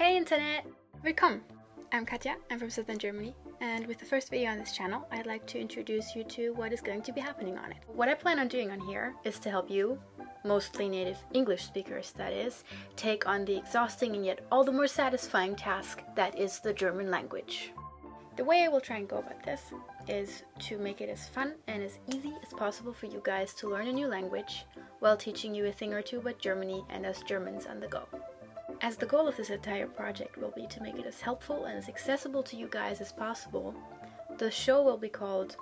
Hey Internet! Willkommen! I'm Katja, I'm from Southern Germany, and with the first video on this channel, I'd like to introduce you to what is going to be happening on it. What I plan on doing on here is to help you, mostly native English speakers that is, take on the exhausting and yet all the more satisfying task that is the German language. The way I will try and go about this is to make it as fun and as easy as possible for you guys to learn a new language while teaching you a thing or two about Germany and us Germans on the go. As the goal of this entire project will be to make it as helpful and as accessible to you guys as possible, the show will be called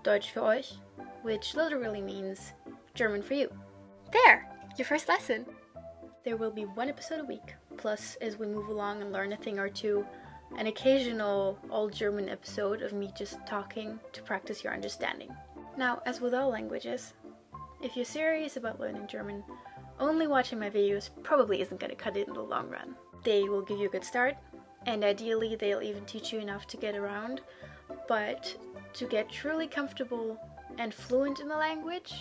Deutsch Für Euch, which literally means German for you. There! Your first lesson! There will be one episode a week, plus as we move along and learn a thing or two, an occasional all-German episode of me just talking to practice your understanding. Now, as with all languages, if you're serious about learning German, only watching my videos probably isn't going to cut it in the long run. They will give you a good start, and ideally they'll even teach you enough to get around, but to get truly comfortable and fluent in the language,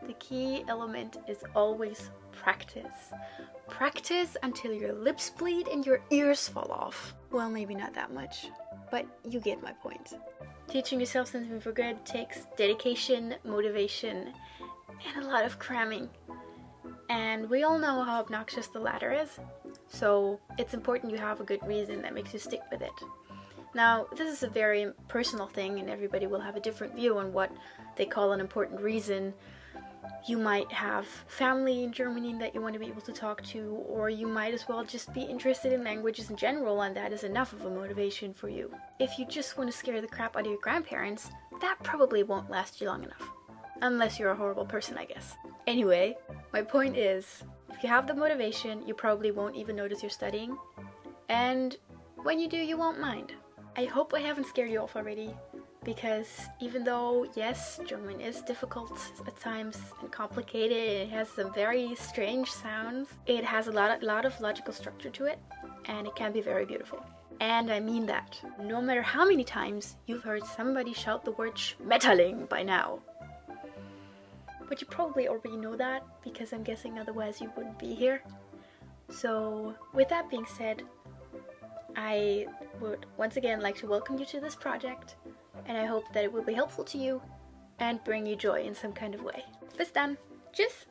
the key element is always practice. Practice until your lips bleed and your ears fall off. Well, maybe not that much, but you get my point. Teaching yourself something for good takes dedication, motivation, and a lot of cramming. And we all know how obnoxious the latter is, so it's important you have a good reason that makes you stick with it. Now, this is a very personal thing, and everybody will have a different view on what they call an important reason. You might have family in Germany that you want to be able to talk to, or you might as well just be interested in languages in general, and that is enough of a motivation for you. If you just want to scare the crap out of your grandparents, that probably won't last you long enough. Unless you're a horrible person, I guess. Anyway, my point is, if you have the motivation, you probably won't even notice you're studying. And when you do, you won't mind. I hope I haven't scared you off already, because even though, yes, German is difficult at times and complicated, and it has some very strange sounds, it has a lot of logical structure to it, and it can be very beautiful. And I mean that. No matter how many times you've heard somebody shout the word Schmetterling by now. But you probably already know that, because I'm guessing otherwise you wouldn't be here. So, with that being said, I would once again like to welcome you to this project, and I hope that it will be helpful to you and bring you joy in some kind of way. Bis dann! Tschüss!